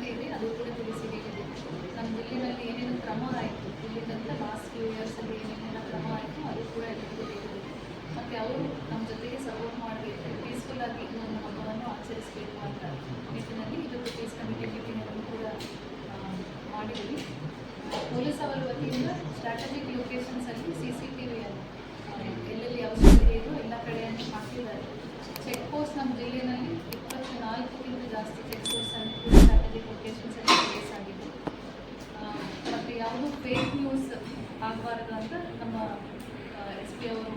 ಅವಶ್ಯಕತೆ ಇದೆ ಅದು ಕೂಡ ತಿಳಿಸಿ ಹೇಳಿದೆ. ನಮ್ಮ ಜಿಲ್ಲೆಯಲ್ಲಿ ಏನೇನು ಕ್ರಮ ಆಯಿತು ಇಲ್ಲಿದ್ದಂಥ ಲಾಸ್ಟ್ ಫ್ಯೂ ಇಯರ್ಸಲ್ಲಿ ಏನೇನೆಲ್ಲ ಕ್ರಮ ಆಯಿತು ಅದು ಕೂಡ ಎಲ್ಲರಿಗೂ ಹೇಳಿದೆ. ಮತ್ತು ಅವರು ನಮ್ಮ ಜೊತೆಗೆ ಸಪೋರ್ಟ್ ಮಾಡಬೇಕು, ಪೀಸ್ಫುಲ್ಲಾಗಿ ಈ ಒಂದು ಹಬ್ಬವನ್ನು ಆಚರಿಸಬೇಕು ಅಂತ ನಿಟ್ಟಿನಲ್ಲಿ ಇದಕ್ಕೆ ಪೀಸ್ ಕಮಿಟಿ ಮೀಟಿಂಗನ್ನು ಕೂಡ ಮಾಡಿದ್ದೀವಿ. ಪೊಲೀಸ್ ಅವರ ವತಿಯಿಂದ ಸ್ಟ್ರಾಟಜಿಕ್ ಲೊಕೇಶನ್ಸಲ್ಲಿ CCTVಯನ್ನು ಎಲ್ಲೆಲ್ಲಿ ಅವಶ್ಯಕತೆ ಇದೆಯೋ ಎಲ್ಲ ಕಡೆಯನ್ನು ಹಾಕಿದ್ದಾರೆ. ಚೆಕ್ ಪೋಸ್ಟ್ ನಮ್ಮ ಜಿಲ್ಲೆಯಲ್ಲಿ 24ಕ್ಕಿಂತ ಜಾಸ್ತಿ ಚೆಕ್ ಪೋಸ್ಟನ್ನು ಕೂಡ ಸ್ಟ್ರಾಟಜಿಕ್ ಲೊಕೇಶನ್ಸಲ್ಲಿ ಪ್ಲೇಸ್ ಆಗಿದೆ. ಮತ್ತು ಯಾವುದೂ ಫೇಕ್ ನ್ಯೂಸ್ ಆಗಬಾರ್ದು ಅಂತ ನಮ್ಮ SP ಅವರು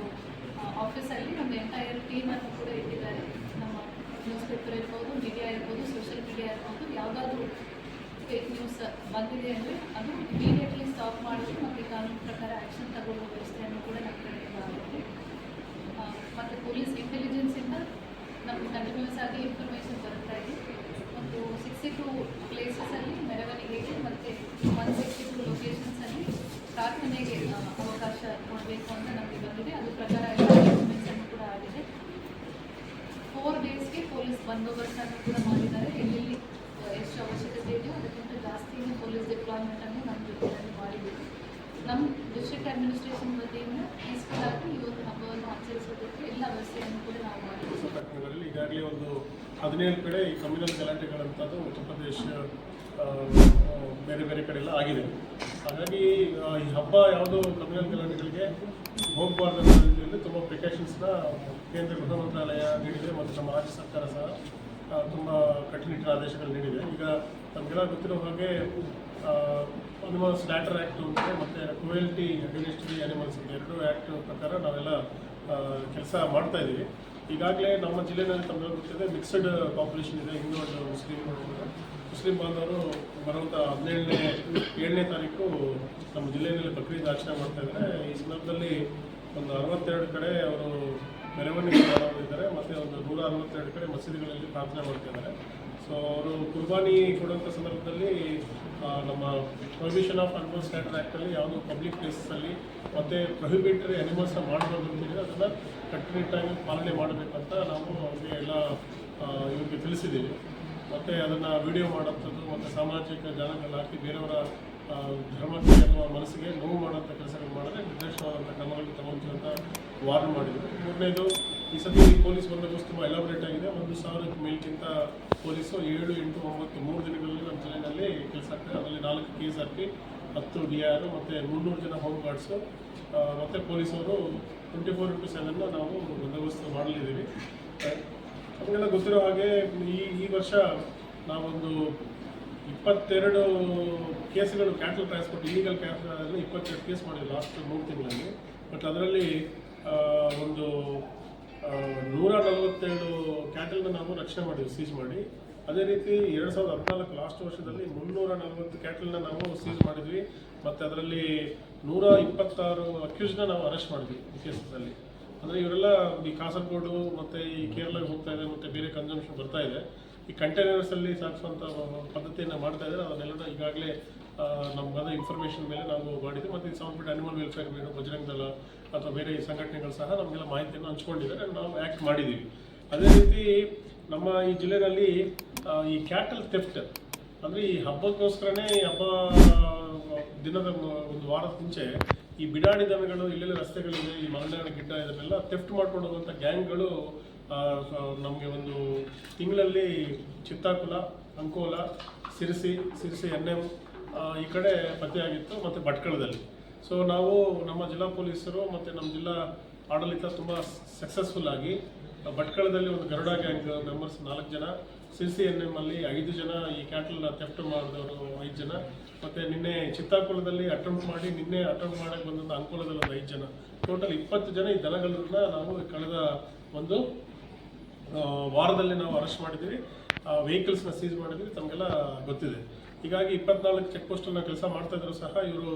ಆಫೀಸಲ್ಲಿ ನಮ್ಮ ಎಂಟೈರ್ ಟೀಮನ್ನು ಕೂಡ ಇಟ್ಟಿದ್ದಾರೆ. ನಮ್ಮ ನ್ಯೂಸ್ ಪೇಪರ್ ಇರ್ಬೋದು, ಮೀಡಿಯಾ ಇರ್ಬೋದು, ಸೋಷಿಯಲ್ ಮೀಡಿಯಾ ಇರ್ಬೋದು, ಯಾವುದಾದ್ರೂ ಫೇಕ್ ನ್ಯೂಸ್ ಬಂದಿದೆ ಅಂದರೆ ಅದು ಇಮಿಡಿಯೇಟ್ಲಿ ಸ್ಟಾಪ್ ಮಾಡೋದು ಮತ್ತು ಕಾನೂನು ಪ್ರಕಾರ ಆ್ಯಕ್ಷನ್ ತಗೊಳ್ಳೋ ವ್ಯವಸ್ಥೆಯನ್ನು ಕೂಡ ನಮ್ಮ ಕಡೆಯಿಂದ ಆಗುತ್ತೆ. ಮತ್ತು ಪೊಲೀಸ್ ಇಂಟೆಲಿಜೆನ್ಸಿಂದ ನಮಗೆ ಕಂಟಿನ್ಯೂಸ್ ಆಗಿ ಇನ್ಫಾರ್ಮೇಷನ್ ಬರುತ್ತಾ ಇದೆ. ಒಂದು 62 ಪ್ಲೇಸಸಲ್ಲಿ ಮೆರವಣಿಗೆಗೆ ಮತ್ತು 162 ಲೊಕೇಶನ್ಸಲ್ಲಿ ಪ್ರಾರ್ಥನೆಗೆ ಅವಕಾಶ ಕೊಡಬೇಕು ಅಂತ ನಮಗೆ ಬಂದಿದೆ. ಅದು ಪ್ರಕಾರ ಎಲ್ಲ ಇನ್ಫಾರ್ಮೇಷನ್ ಕೂಡ ಆಗಿದೆ. 4 ಡೇಸ್ಗೆ ಪೊಲೀಸ್ ಬಂದೋಬಸ್ತನ್ನು ಕೂಡ ಮಾಡಿದ್ದಾರೆ. ಎಲ್ಲೆಲ್ಲಿ ಎಷ್ಟು ಅವಶ್ಯಕತೆ ಇದೆಯೋ ಅದಕ್ಕಿಂತ ಜಾಸ್ತಿನೇ ಪೊಲೀಸ್ ಡಿಪ್ಲಾಯ್ಮೆಂಟನ್ನು ನಮ್ಮ ಜೊತೆಯಲ್ಲಿ ಮಾಡಿದ್ದೀವಿ. ನಮ್ಮ ಡಿಸ್ಟ್ರಿಕ್ಟ್ ಅಡ್ಮಿನಿಸ್ಟ್ರೇಷನ್ ವತಿಯಿಂದ ಪೀಸ್ಫುಲ್ ಆಗಿ ಈ ಒಂದು ಹಬ್ಬವನ್ನು ಆಚರಿಸೋದಕ್ಕೆ ಎಲ್ಲ ವ್ಯವಸ್ಥೆಯನ್ನು ಕೂಡ ನಾವು ಮಾಡಿದ್ದೀವಿ. ಈಗಾಗಲೇ ಒಂದು 17 ಕಡೆ ಈ ಕಮ್ಯುನಲ್ ಗಲಾಟೆಗಳಂಥದ್ದು ಉತ್ತರ ಪ್ರದೇಶ ಬೇರೆ ಬೇರೆ ಕಡೆ ಎಲ್ಲ ಆಗಿದೆ. ಹಾಗಾಗಿ ಈ ಹಬ್ಬ ಯಾವುದೋ ಕಮ್ಯುನಲ್ ಗಲಾಟೆಗಳಿಗೆ ಹೋಗಬಾರ್ದು ಅನ್ನೋ ರೀತಿಯಲ್ಲಿ ತುಂಬ ಪ್ರಿಕಾಷನ್ಸ್ನ ಕೇಂದ್ರ ಗೃಹ ಮಂತ್ರಾಲಯ ನೀಡಿದೆ ಮತ್ತು ನಮ್ಮ ರಾಜ್ಯ ಸರ್ಕಾರ ಸಹ ತುಂಬ ಕಟ್ಟುನಿಟ್ಟಿನ ಆದೇಶಗಳು ನೀಡಿದೆ. ಈಗ ನಮಗೆಲ್ಲ ಗೊತ್ತಿರೋ ಹಾಗೆ ಅನಿಮಲ್ಸ್ ಸ್ಲ್ಯಾಟರ್ ಆ್ಯಕ್ಟ್ ಅಂತಿದೆ ಮತ್ತು ಕ್ರುಯಲ್ಟಿ ಅಗೇನ್ಸ್ಟ್ ದಿ ಅನಿಮಲ್ಸ್ ಅಂತ 2 ಆ್ಯಕ್ಟ್ ಪ್ರಕಾರ ನಾವೆಲ್ಲ ಕೆಲಸ ಮಾಡ್ತಾ ಇದ್ದೀವಿ. ಈಗಾಗಲೇ ನಮ್ಮ ಜಿಲ್ಲೆಯಲ್ಲಿ ತಮಗೆ ಗೊತ್ತಿದೆ ಮಿಕ್ಸ್ಡ್ ಪಾಪ್ಯುಲೇಷನ್ ಇದೆ. ಹಿಂದೂ ಮತ್ತು ಮುಸ್ಲಿಂ ಬಾಂಧವರು ಬರುವಂಥ 7ನೇ ತಾರೀಕು ನಮ್ಮ ಜಿಲ್ಲೆಯಲ್ಲಿ ಬಕ್ರೀದ್ ಆಚರಣೆ ಮಾಡ್ತಾ ಇದ್ದಾರೆ. ಈ ಸಂದರ್ಭದಲ್ಲಿ ಒಂದು 62 ಕಡೆ ಅವರು ಮೆರವಣಿಗೆ ಮಾಡೋರಿದ್ದಾರೆ ಮತ್ತು ಒಂದು 162 ಕಡೆ ಮಸೀದಿಗಳಲ್ಲಿ ಪ್ರಾರ್ಥನೆ ಮಾಡ್ತಿದ್ದಾರೆ. ಸೊ ಅವರು ಕುರ್ಬಾನಿ ಕೊಡುವಂಥ ಸಂದರ್ಭದಲ್ಲಿ ನಮ್ಮ ಪ್ರೊಹಿಬಿಷನ್ ಆಫ್ ಅನಿಮಲ್ ಸ್ಲ್ಯಾಟರ್ ಆ್ಯಕ್ಟಲ್ಲಿ ಯಾವುದೋ ಪಬ್ಲಿಕ್ ಪ್ಲೇಸಸ್ಸಲ್ಲಿ ಮತ್ತು ಪ್ರೊಹಿಬಿಟರಿ ಅನಿಮಲ್ಸ್ನ ಮಾಡಬಾರ್ದು ಅಂತೇಳಿ ಅದನ್ನು ಕಟ್ಟುನಿಟ್ಟಾಗಿ ಪಾಲನೆ ಮಾಡಬೇಕಂತ ನಾವು ಅವ್ರಿಗೆ ಎಲ್ಲ ಇವ್ರಿಗೆ ತಿಳಿಸಿದ್ದೀವಿ. ಮತ್ತು ಅದನ್ನು ವಿಡಿಯೋ ಮಾಡೋಂಥದ್ದು ಮತ್ತು ಸಾಮಾಜಿಕ ಜಾಲಗಳಲ್ಲಿ ಹಾಕಿ ಬೇರೆಯವರ ಧರ್ಮಕ್ಕೆ ಅಥವಾ ಮನಸ್ಸಿಗೆ ನೋವು ಮಾಡೋಂಥ ಕೆಲಸಗಳು ಮಾಡಿದ್ರೆ ನಿರ್ದೇಶನವಾದಂಥ ಕ್ರಮಗಳು ತಗೊಂಡು ಅಂತ ವಾರ್ನ್ ಮಾಡಿದರು. 3ನೇದು, ಈ ಸತಿ ಪೊಲೀಸ್ ಬಂದೋಬಸ್ತು ತುಂಬ ಎಲಾಬ್ರೇಟ್ ಆಗಿದೆ. 1,000 ಮೇಲ್ಗಿಂತ ಪೊಲೀಸು 7, 8, 9 3 ದಿನಗಳಲ್ಲಿ ನಮ್ಮ ಜಿಲ್ಲೆಯಲ್ಲಿ ಕೆಲಸ ಆಗ್ತದೆ. ಅದರಲ್ಲಿ 4 KSRP, 10 DR ಮತ್ತು 300 ಜನ ಹೋಮ್ ಗಾರ್ಡ್ಸು ಮತ್ತು ಪೊಲೀಸವರು 24/7 ನಾವು ಬಂದೋಬಸ್ತು ಮಾಡಲಿದ್ದೀವಿ. ನಮಗೆಲ್ಲ ಗೊತ್ತಿರೋ ಹಾಗೆ ಈ ವರ್ಷ ನಾವೊಂದು 22 ಕೇಸ್ಗಳು cattle transport illegal cattle 22 case ಮಾಡಿದ್ವಿ ಲಾಸ್ಟ್ 3 ತಿಂಗಳಲ್ಲಿ. ಬಟ್ ಅದರಲ್ಲಿ ಒಂದು 147 ಕ್ಯಾಟಲ್ನ ನಾವು ರಕ್ಷಣೆ ಮಾಡಿದ್ವಿ, ಸೀಜ್ ಮಾಡಿ. ಅದೇ ರೀತಿ 2014 ಲಾಸ್ಟ್ ವರ್ಷದಲ್ಲಿ 340 ಕ್ಯಾಟಲ್ನ ನಾವು ಸೀಜ್ ಮಾಡಿದ್ವಿ ಮತ್ತು ಅದರಲ್ಲಿ 126 ಅಕ್ಯೂಸ್ನ ನಾವು ಅರೆಸ್ಟ್ ಮಾಡಿದ್ವಿ ಈ ಕೇಸಲ್ಲಿ. ಅಂದರೆ ಇವರೆಲ್ಲ ಈ ಕಾಸರಗೋಡು ಮತ್ತು ಈ ಕೇರಳಕ್ಕೆ ಹೋಗ್ತಾ ಇದೆ ಮತ್ತು ಬೇರೆ ಕನ್ಸಂಪ್ಷನ್ ಬರ್ತಾ ಇದೆ. ಈ ಕಂಟೈನರ್ಸಲ್ಲಿ ಸಾಗಿಸುವಂಥ ಪದ್ಧತಿಯನ್ನು ಮಾಡ್ತಾ ಇದ್ದಾರೆ. ಅದನ್ನೆಲ್ಲ ಈಗಾಗಲೇ ನಮ್ಗೆ ಬಂದ ಇನ್ಫಾರ್ಮೇಷನ್ ಮೇಲೆ ನಾವು ಮಾಡಿದ್ವಿ. ಮತ್ತು ಇದು ಸಂಬಂಧಪಟ್ಟ ಅನಿಮಲ್ ವೆಲ್ಫೇರ್ ಬೇರೆ ಬಜರಂಗ್ ದಳ ಅಥವಾ ಬೇರೆ ಈ ಸಂಘಟನೆಗಳು ಸಹ ನಮಗೆಲ್ಲ ಮಾಹಿತಿಯನ್ನು ಹಂಚ್ಕೊಂಡಿದ್ದಾರೆ, ನಾವು ಆ್ಯಕ್ಟ್ ಮಾಡಿದ್ದೀವಿ. ಅದೇ ರೀತಿ ನಮ್ಮ ಈ ಜಿಲ್ಲೆಯಲ್ಲಿ ಈ ಕ್ಯಾಟಲ್ ಥೆಫ್ಟ್ ಅಂದರೆ ಈ ಹಬ್ಬಕ್ಕೋಸ್ಕರನೇ ಈ ಹಬ್ಬ ದಿನದ ಒಂದು ವಾರದ ಮುಂಚೆ ಈ ಬಿಡಾಡಿ ದನಗಳು ಇಲ್ಲೆಲ್ಲ ರಸ್ತೆಗಳಿದೆ, ಈ ಮರಳಿನ ಗಿಡ್ಡ ಇದನ್ನೆಲ್ಲ ಥೆಫ್ಟ್ ಮಾಡ್ಕೊಂಡು ಹೋಗುವಂಥ ಗ್ಯಾಂಗ್ಗಳು ನಮಗೆ ಒಂದು ತಿಂಗಳಲ್ಲಿ ಚಿತ್ತಾಕುಲ, ಅಂಕೋಲ, ಸಿರ್ಸಿ NM ಈ ಕಡೆ ಪತ್ತೆಯಾಗಿತ್ತು ಮತ್ತು ಭಟ್ಕಳದಲ್ಲಿ. ಸೊ ನಾವು ನಮ್ಮ ಜಿಲ್ಲಾ ಪೊಲೀಸರು ಮತ್ತು ನಮ್ಮ ಜಿಲ್ಲಾ ಆಡಳಿತ ತುಂಬ ಸಕ್ಸಸ್ಫುಲ್ ಆಗಿ ಭಟ್ಕಳದಲ್ಲಿ ಒಂದು ಗರುಡ ಗ್ಯಾಂಗ್ ಮೆಂಬರ್ಸ್ 4 ಜನ, ಸಿರ್ಸಿ NM ಅಲ್ಲಿ 5 ಜನ ಈ ಕ್ಯಾಟಲ್ ಥೆಫ್ಟ್ ಮಾಡಿದವರು 5 ಜನ, ಮತ್ತು ನಿನ್ನೆ ಚಿತ್ತಾಕುಲದಲ್ಲಿ ಅಟೆಂಪ್ಟ್ ಮಾಡಿ ನಿನ್ನೆ ಅಟೆಂಪ್ಟ್ ಮಾಡೋಕ್ಕೆ ಬಂದಂಥ ಅಂಕೋಲದಲ್ಲಿ ಒಂದು 5 ಜನ, ಟೋಟಲ್ 20 ಜನ ಈ ದನಗಳನ್ನ ನಾವು ಕಳೆದ ಒಂದು ವಾರದಲ್ಲಿ ನಾವು ಅರೆಸ್ಟ್ ಮಾಡಿದ್ದೀವಿ. ವೆಹಿಕಲ್ಸ್ನ ಸೀಸ್ ಮಾಡಿದ್ದೀವಿ, ತಮಗೆಲ್ಲ ಗೊತ್ತಿದೆ. ಹೀಗಾಗಿ 24 ಚೆಕ್ ಪೋಸ್ಟನ್ನು ಕೆಲಸ ಮಾಡ್ತಾ ಇದ್ರು ಸಹ ಇವರು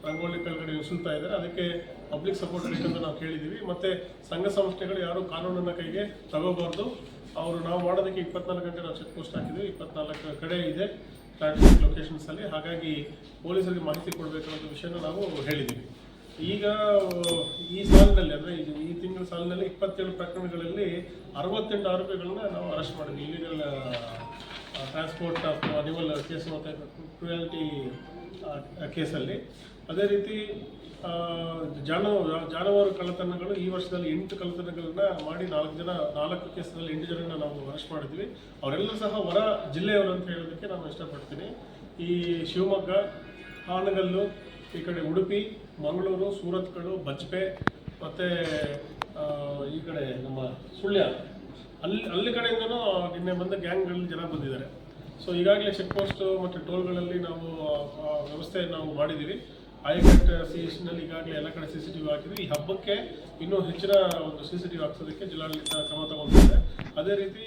ರಂಗೋಲಿ ಕೆಳಗಡೆ ನುಸುಳ್ತಾ ಇದ್ದಾರೆ. ಅದಕ್ಕೆ ಪಬ್ಲಿಕ್ ಸಪೋರ್ಟ್ ಬೇಕಂತ ನಾವು ಕೇಳಿದ್ದೀವಿ. ಮತ್ತು ಸಂಘ ಸಂಸ್ಥೆಗಳು ಯಾರು ಕಾನೂನನ್ನು ಕೈಗೆ ತಗೋಬಾರ್ದು. ನಾವು ಮಾಡೋದಕ್ಕೆ 24 ಗಂಟೆ ನಾವು ಚೆಕ್ ಪೋಸ್ಟ್ ಹಾಕಿದ್ದೀವಿ. 24 ಕಡೆ ಇದೆ ಸ್ಟ್ರಾಟಜಿಕ್ ಲೊಕೇಶನ್ಸಲ್ಲಿ. ಹಾಗಾಗಿ ಪೊಲೀಸರಿಗೆ ಮಾಹಿತಿ ಕೊಡಬೇಕನ್ನೋ ವಿಷಯನ ನಾವು ಹೇಳಿದ್ದೀವಿ. ಈಗ ಈ ಸಾಲಿನಲ್ಲಿ ಅಂದರೆ ಈ ತಿಂಗಳ ಸಾಲಿನಲ್ಲಿ 27 ಪ್ರಕರಣಗಳಲ್ಲಿ 68 ಆರೋಪಿಗಳನ್ನ ನಾವು ಅರೆಸ್ಟ್ ಮಾಡಿದ್ವಿ. Illegal transport of animal case ಮತ್ತು ಕ್ರುಯಾಲಿಟಿ ಕೇಸಲ್ಲಿ. ಅದೇ ರೀತಿ ಜಾನುವಾರು ಕಳ್ಳತನಗಳು ಈ ವರ್ಷದಲ್ಲಿ 8 ಕಳ್ಳತನಗಳನ್ನ ಮಾಡಿ 4 ಕೇಸಲ್ಲಿ 8 ಜನರನ್ನ ನಾವು ಅರೆಸ್ಟ್ ಮಾಡಿದ್ವಿ. ಅವರೆಲ್ಲರೂ ಸಹ ಹೊರ ಜಿಲ್ಲೆಯವರು ಅಂತ ಹೇಳೋದಕ್ಕೆ ನಾನು ಇಷ್ಟಪಡ್ತೀನಿ. ಈ ಶಿವಮೊಗ್ಗ, ಹಾನಗಲ್ಲು, ಈ ಕಡೆ ಉಡುಪಿ, ಮಂಗಳೂರು, ಸೂರತ್ಕಲ್ಲು, ಬಜ್ಪೆ ಮತ್ತು ಈ ಕಡೆ ನಮ್ಮ ಸುಳ್ಯ ಅಲ್ಲಿ ಕಡೆಯಿಂದನೂ ನಿನ್ನೆ ಬಂದ ಗ್ಯಾಂಗ್ಗಳಲ್ಲಿ ಜನ ಬಂದಿದ್ದಾರೆ. ಸೊ ಈಗಾಗಲೇ ಚೆಕ್ ಪೋಸ್ಟು ಮತ್ತು ಟೋಲ್ಗಳಲ್ಲಿ ನಾವು ವ್ಯವಸ್ಥೆ ನಾವು ಮಾಡಿದ್ದೀವಿ. ಆಯಕಟ್ ಸಿಎಸ್ನಲ್ಲಿ ಈಗಾಗಲೇ ಎಲ್ಲ ಕಡೆ CCTV ಹಾಕಿದ್ವಿ. ಈ ಹಬ್ಬಕ್ಕೆ ಇನ್ನೂ ಹೆಚ್ಚಿನ ಒಂದು CCTV ಹಾಕ್ಸೋದಕ್ಕೆ ಜಿಲ್ಲಾಡಳಿತ ಕ್ರಮ ತಗೊಂಡಿದೆ. ಅದೇ ರೀತಿ